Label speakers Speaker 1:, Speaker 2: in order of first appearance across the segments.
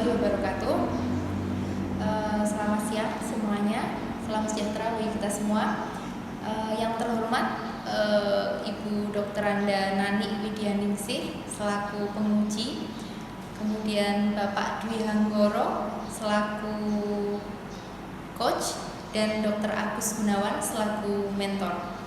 Speaker 1: warahmatullahi wabarakatuh. Selamat siang semuanya, salam sejahtera bagi kita semua. Yang terhormat Ibu Dr. Anda Nani Widyaningsih selaku penguji, kemudian Bapak Dwi Hanggoro selaku coach, dan Dr. Agus Gunawan selaku mentor.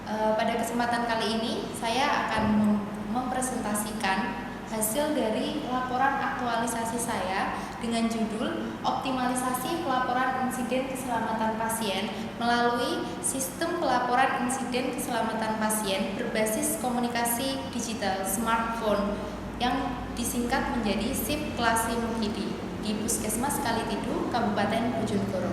Speaker 1: Pada kesempatan kali ini saya akan mempresentasikan hasil dari laporan aktualisasi saya dengan judul Optimalisasi Pelaporan Insiden Keselamatan Pasien melalui Sistem Pelaporan Insiden Keselamatan Pasien berbasis komunikasi digital smartphone yang disingkat menjadi SIP Klasi Mukidi di Puskesmas Kalitidu, Kabupaten Bojonegoro.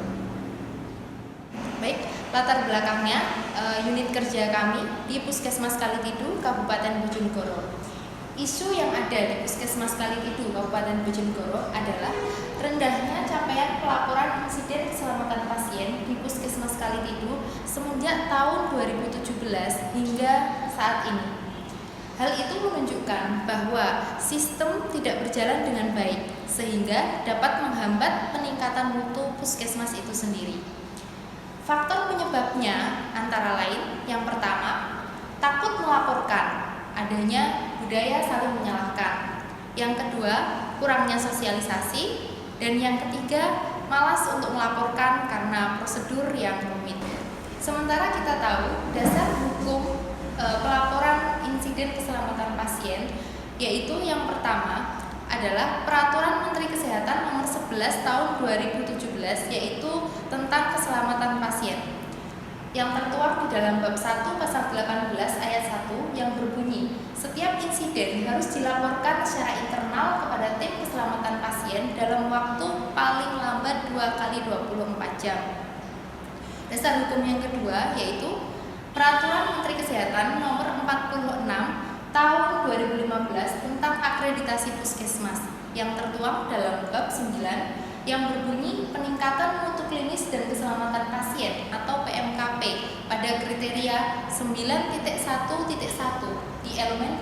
Speaker 1: Baik, latar belakangnya unit kerja kami di Puskesmas Kalitidu, Kabupaten Bojonegoro. Isu yang ada di Puskesmas Kalitidu, Kabupaten Bojonegoro adalah rendahnya capaian pelaporan insiden keselamatan pasien di Puskesmas Kalitidu semenjak tahun 2017 hingga saat ini. Hal itu menunjukkan bahwa sistem tidak berjalan dengan baik sehingga dapat menghambat peningkatan mutu puskesmas itu sendiri. Faktor penyebabnya antara lain, yang pertama, takut melaporkan, adanya budaya saling menyalahkan. Yang kedua, kurangnya sosialisasi. Dan yang ketiga, malas untuk melaporkan karena prosedur yang rumit. Sementara kita tahu dasar hukum pelaporan insiden keselamatan pasien, yaitu yang pertama adalah Peraturan Menteri Kesehatan Nomor 11 Tahun 2017, yaitu tentang keselamatan pasien, yang tertuang di dalam bab 1 pasal 18 ayat 1 yang berbunyi, setiap insiden harus dilaporkan secara internal kepada tim keselamatan pasien dalam waktu paling lambat 2 kali 24 jam. Dasar hukum yang kedua yaitu Peraturan Menteri Kesehatan Nomor 46 Tahun 2015 tentang akreditasi puskesmas yang tertuang dalam bab 9 yang berbunyi peningkatan mutu klinis dan keselamatan pasien atau PMKP pada kriteria 9.1.1 di elemen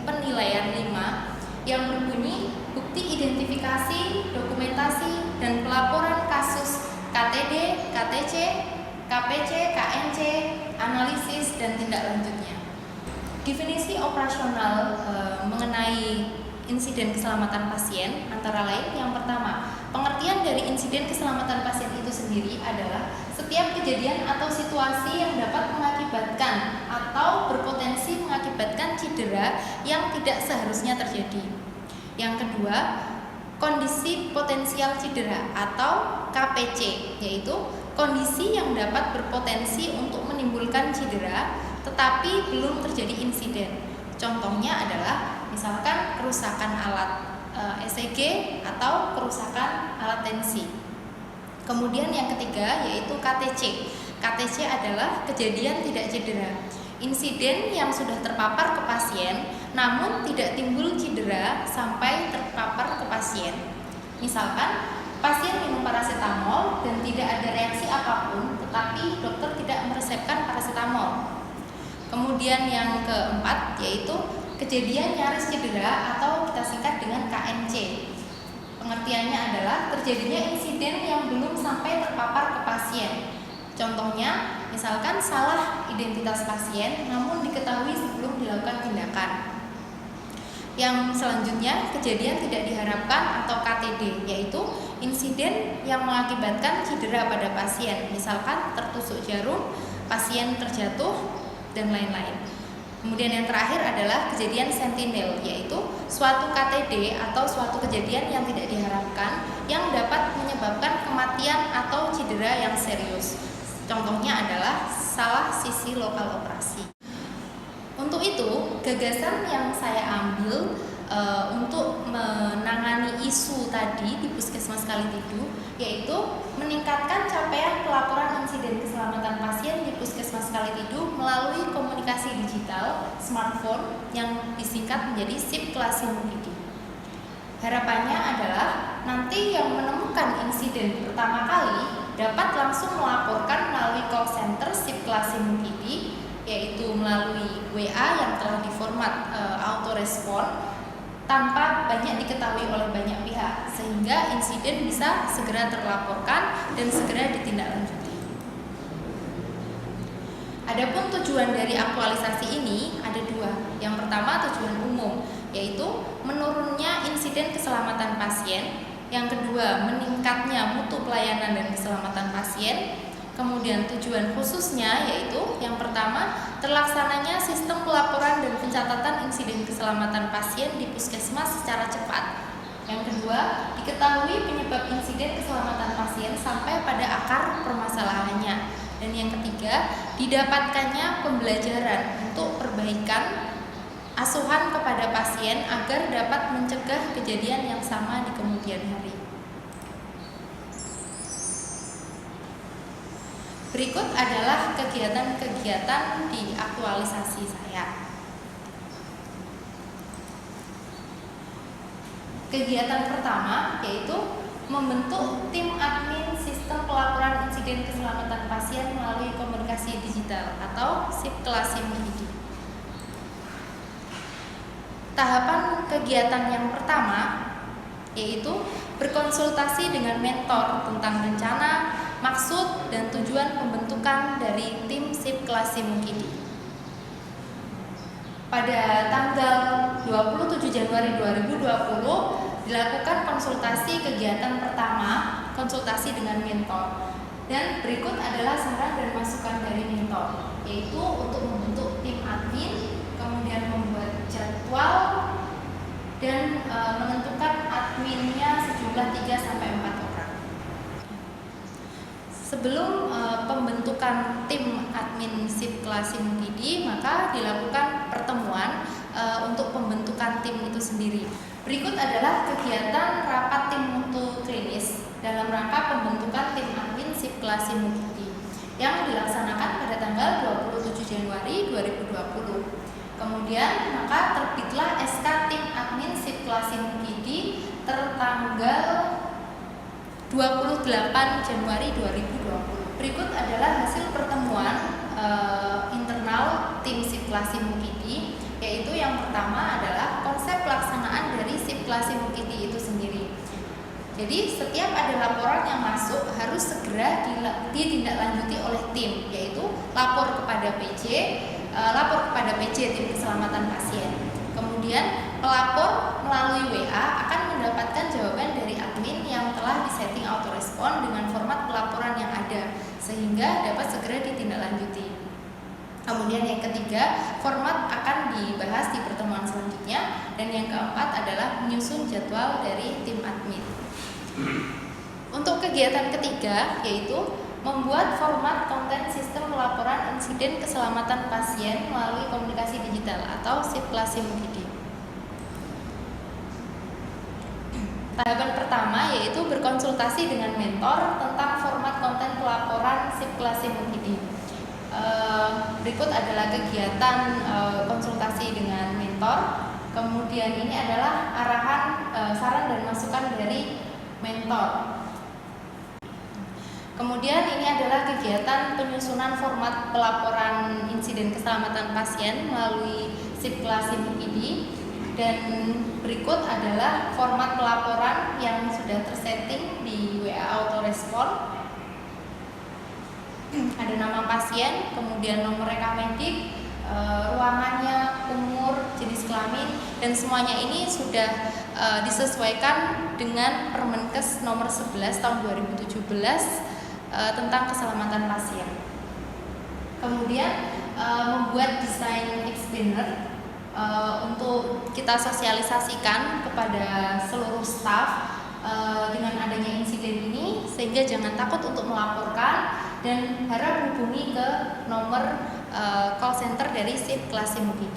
Speaker 1: penilaian 5 yang berbunyi bukti identifikasi, dokumentasi, dan pelaporan kasus KTD, KTC, KPC, KNC, analisis, dan tindak lanjutnya. Definisi operasional mengenai insiden keselamatan pasien antara lain, yang pertama, pengertian dari insiden keselamatan pasien itu sendiri adalah setiap kejadian atau situasi yang dapat mengakibatkan atau berpotensi mengakibatkan cedera yang tidak seharusnya terjadi. Yang kedua, kondisi potensial cedera atau KPC, yaitu kondisi yang dapat berpotensi untuk menimbulkan cedera tetapi belum terjadi insiden. Contohnya adalah misalkan kerusakan alat ECG atau kerusakan alat tensi. Kemudian yang ketiga yaitu KTC. KTC adalah kejadian tidak cedera, insiden yang sudah terpapar ke pasien namun tidak timbul cedera sampai terpapar ke pasien. Misalkan pasien minum paracetamol dan tidak ada reaksi apapun tetapi dokter tidak meresepkan paracetamol. Kemudian yang keempat yaitu kejadian nyaris cedera atau kita singkat dengan KNC. Pengertiannya adalah terjadinya insiden yang belum sampai terpapar ke pasien. Contohnya, misalkan salah identitas pasien namun diketahui sebelum dilakukan tindakan. Yang selanjutnya, kejadian tidak diharapkan atau KTD, yaitu insiden yang mengakibatkan cedera pada pasien, misalkan tertusuk jarum, pasien terjatuh, dan lain-lain. Kemudian yang terakhir adalah kejadian sentinel, yaitu suatu KTD atau suatu kejadian yang tidak diharapkan yang dapat menyebabkan kematian atau cedera yang serius. Contohnya adalah salah sisi lokal operasi. Untuk itu, gagasan yang saya ambil untuk menangani isu tadi di Puskesmas Kalitidu yaitu meningkatkan capaian pelaporan insiden keselamatan pasien di Puskesmas Kalitidu melalui komunikasi digital smartphone yang disingkat menjadi SIP Klasi Mukidi. Harapannya adalah nanti yang menemukan insiden pertama kali dapat langsung melaporkan melalui call center SIP Klasi Mukidi, yaitu melalui WA yang telah diformat autorespon tanpa banyak diketahui oleh banyak pihak sehingga insiden bisa segera terlaporkan dan segera ditindaklanjuti. Adapun tujuan dari aktualisasi ini ada dua. Yang pertama tujuan umum, yaitu menurunnya insiden keselamatan pasien. Yang kedua, meningkatnya mutu pelayanan dan keselamatan pasien. Kemudian tujuan khususnya yaitu yang pertama, terlaksananya sistem pelaporan dan pencatatan insiden keselamatan pasien di puskesmas secara cepat. Yang kedua, diketahui penyebab insiden keselamatan pasien sampai pada akar permasalahannya. Dan yang ketiga, didapatkannya pembelajaran untuk perbaikan asuhan kepada pasien agar dapat mencegah kejadian yang sama di kemudian hari. Berikut adalah kegiatan-kegiatan di aktualisasi saya. Kegiatan pertama yaitu membentuk tim admin sistem pelaporan insiden keselamatan pasien melalui komunikasi digital atau SIP-Klasim ID. Tahapan kegiatan yang pertama yaitu berkonsultasi dengan mentor tentang rencana, maksud, dan tujuan pembentukan dari tim SIP-Klasim ID. Pada tanggal 27 Januari 2020 dilakukan konsultasi kegiatan pertama, konsultasi dengan mentor. Dan berikut adalah saran dan masukan dari mentor, yaitu untuk membentuk tim admin, kemudian membuat jadwal dan menentukan adminnya sejumlah 3-4 orang. Sebelum pembentukan tim admin SIP-Klasim ID, maka dilakukan pertemuan untuk pembentukan tim itu sendiri. Berikut adalah kegiatan rapat tim mutu klinis dalam rangka pembentukan tim admin SIP-Klasim ID yang dilaksanakan pada tanggal 27 Januari 2020. Kemudian maka terbitlah SK tim admin SIP-Klasim ID tertanggal 28 Januari 2020. Berikut adalah hasil pertemuan internal tim SIP-Klasim ID, yaitu yang pertama adalah konsep pelaksanaan dari SIP-Klasim ID itu sendiri. Jadi setiap ada laporan yang masuk harus segera ditindaklanjuti oleh tim, yaitu lapor kepada PJ tim keselamatan pasien. Kemudian pelapor melalui WA akan mendapatkan jawaban dari admin yang telah disetting autorespon dengan format pelaporan yang ada, sehingga dapat segera ditindaklanjuti. Kemudian yang ketiga, format akan dibahas di pertemuan selanjutnya. Dan yang keempat adalah menyusun jadwal dari tim admin. Untuk kegiatan ketiga yaitu membuat format konten sistem pelaporan insiden keselamatan pasien melalui komunikasi digital atau SIP-Klasim ID. Tahapan pertama yaitu berkonsultasi dengan mentor tentang format konten pelaporan SIP-Klasim ID. Berikut adalah kegiatan konsultasi dengan mentor. Kemudian ini adalah arahan, saran dan masukan dari mentor. Kemudian ini adalah kegiatan penyusunan format pelaporan insiden keselamatan pasien melalui SIP-Klasim ID. Dan berikut adalah format pelaporan yang sudah tersetting di WA autorespon. Ada nama pasien, kemudian nomor rekam medik, ruangannya, umur, jenis kelamin, dan semuanya ini sudah disesuaikan dengan Permenkes nomor 11 tahun 2017 tentang keselamatan pasien. Kemudian membuat desain explainer untuk kita sosialisasikan kepada seluruh staf dengan adanya insiden ini, sehingga jangan takut untuk melaporkan dan harap hubungi ke nomor call center dari SIP-Klasim ID.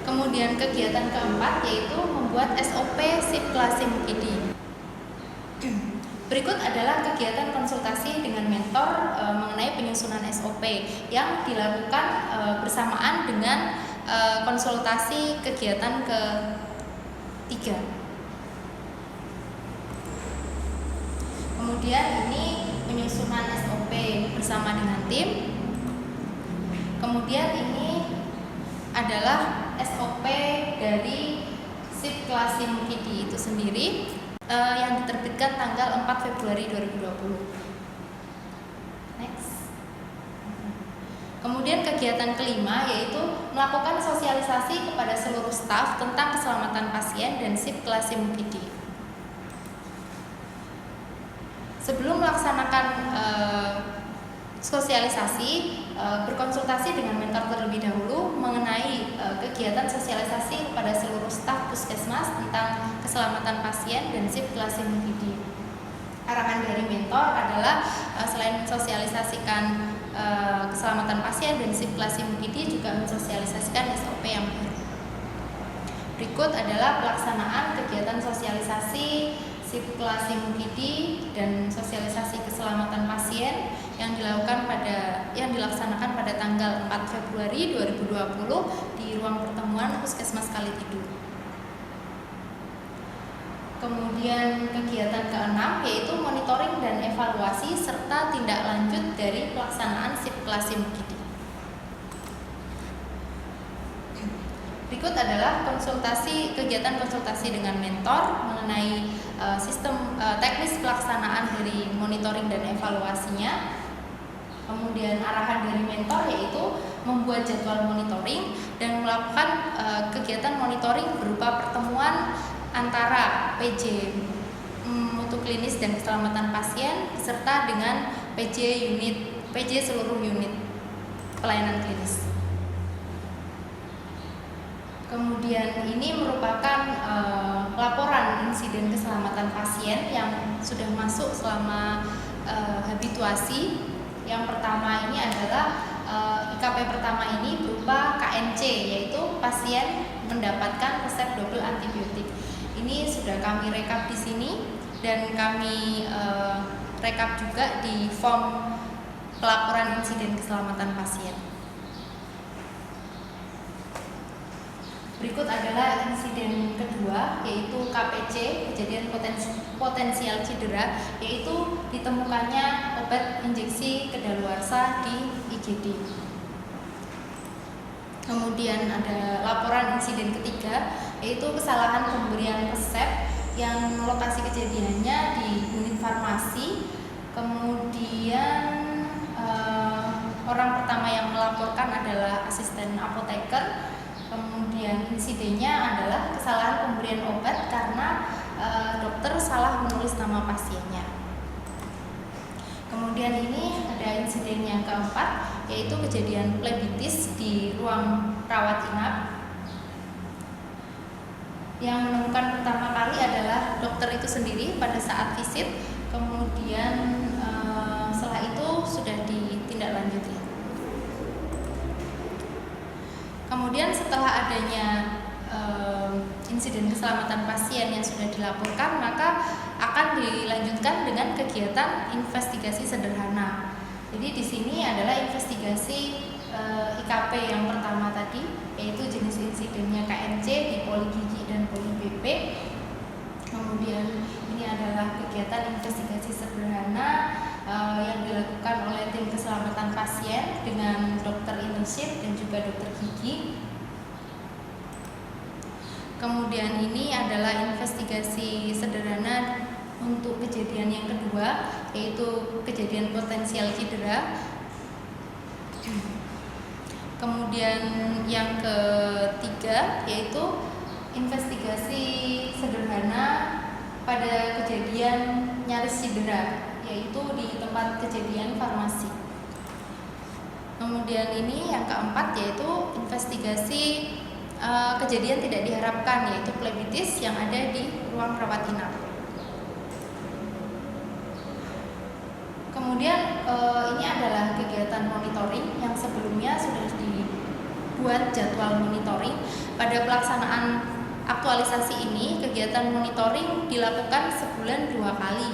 Speaker 1: Kemudian kegiatan keempat yaitu membuat SOP SIP-Klasim ID. Berikut adalah kegiatan konsultasi dengan mentor mengenai penyusunan SOP yang dilakukan bersamaan dengan konsultasi kegiatan ketiga. Kemudian ini penyusunan SOP bersama dengan tim. Kemudian ini adalah SOP dari sendiri yang diterbitkan tanggal 4 Februari 2020. Next. Kemudian kegiatan kelima yaitu melakukan sosialisasi kepada seluruh staf tentang keselamatan pasien dan SIP kelas MUKIDI. Sebelum melaksanakan sosialisasi, berkonsultasi dengan mentor terlebih dahulu mengenai kegiatan sosialisasi kepada seluruh staf puskesmas tentang keselamatan pasien dan SIP kelas MUKIDI. Arahan dari mentor adalah selain mensosialisasikan keselamatan pasien dan SIP kelas MUKIDI juga mensosialisasikan SOP yang baru. Berikut adalah pelaksanaan kegiatan sosialisasi SIP kelas MUKIDI dan sosialisasi keselamatan pasien yang dilaksanakan pada tanggal 4 Februari 2020 di ruang pertemuan Puskesmas Kalitidul. Kemudian kegiatan keenam yaitu monitoring dan evaluasi serta tindak lanjut dari pelaksanaan SIP kelas MUKIDI. Berikut adalah kegiatan konsultasi dengan mentor mengenai sistem teknis pelaksanaan dari monitoring dan evaluasinya. Kemudian arahan dari mentor yaitu membuat jadwal monitoring dan melakukan kegiatan monitoring berupa pertemuan antara PJ mutu klinis dan keselamatan pasien beserta dengan PJ seluruh unit pelayanan klinis. Kemudian ini merupakan laporan insiden keselamatan pasien yang sudah masuk selama habituasi. Yang pertama ini adalah IKP pertama ini berupa KNC, yaitu pasien mendapatkan resep double antibiotik. Ini sudah kami rekap di sini dan kami rekap juga di form pelaporan insiden keselamatan pasien. Berikut adalah insiden kedua yaitu KPC, kejadian potensial cedera, yaitu ditemukannya obat injeksi kedaluarsa di IGD. Kemudian ada laporan insiden ketiga yaitu kesalahan pemberian resep yang lokasi kejadiannya di unit farmasi. Kemudian orang pertama yang melaporkan adalah asisten apoteker. Kemudian insidennya adalah kesalahan pemberian obat karena dokter salah menulis nama pasiennya. Kemudian ini ada insiden yang keempat yaitu kejadian plebitis di ruang rawat inap. Yang menemukan pertama kali adalah dokter itu sendiri pada saat visit. Kemudian setelah itu sudah ditindaklanjuti. Kemudian setelah adanya insiden keselamatan pasien yang sudah dilaporkan, maka akan dilanjutkan dengan kegiatan investigasi sederhana. Jadi di sini adalah investigasi IKP yang pertama tadi, yaitu jenis insidennya KNC di poli gigi dan poli BP. Kemudian ini adalah kegiatan investigasi sederhana yang dilakukan oleh tim keselamatan pasien dengan dokter internship dan juga dokter gigi. Kemudian ini adalah investigasi sederhana untuk kejadian yang kedua, yaitu kejadian potensial cedera. Kemudian yang ketiga yaitu investigasi sederhana pada kejadian nyaris cedera, yaitu di tempat kejadian farmasi. Kemudian ini yang keempat yaitu investigasi kejadian tidak diharapkan, yaitu plebitis yang ada di ruang rawat inap. Kemudian ini adalah kegiatan monitoring yang sebelumnya sudah dibuat jadwal monitoring. Pada pelaksanaan aktualisasi ini, kegiatan monitoring dilakukan sebulan 2 kali,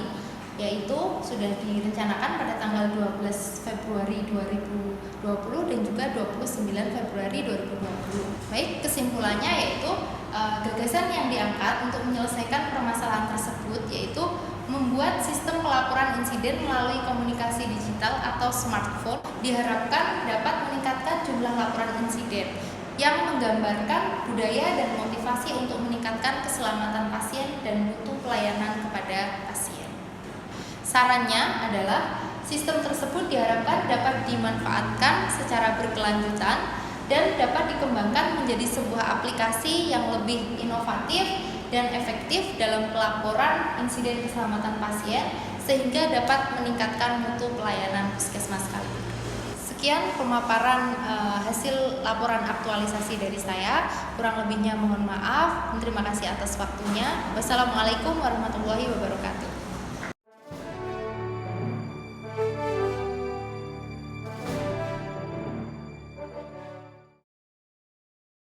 Speaker 1: yaitu sudah direncanakan pada tanggal 12 Februari 2020 dan juga 29 Februari 2020. Baik, kesimpulannya yaitu gagasan yang diangkat untuk menyelesaikan permasalahan tersebut yaitu membuat sistem pelaporan insiden melalui komunikasi digital atau smartphone diharapkan dapat meningkatkan jumlah laporan insiden. yang menggambarkan budaya dan motivasi untuk meningkatkan keselamatan pasien dan mutu pelayanan kepada pasien. Sarannya adalah sistem tersebut diharapkan dapat dimanfaatkan secara berkelanjutan dan dapat dikembangkan menjadi sebuah aplikasi yang lebih inovatif dan efektif dalam pelaporan insiden keselamatan pasien sehingga dapat meningkatkan mutu pelayanan puskesmas kali. Sekian pemaparan hasil laporan aktualisasi dari saya. Kurang lebihnya mohon maaf. Terima kasih atas waktunya. Wassalamualaikum warahmatullahi wabarakatuh.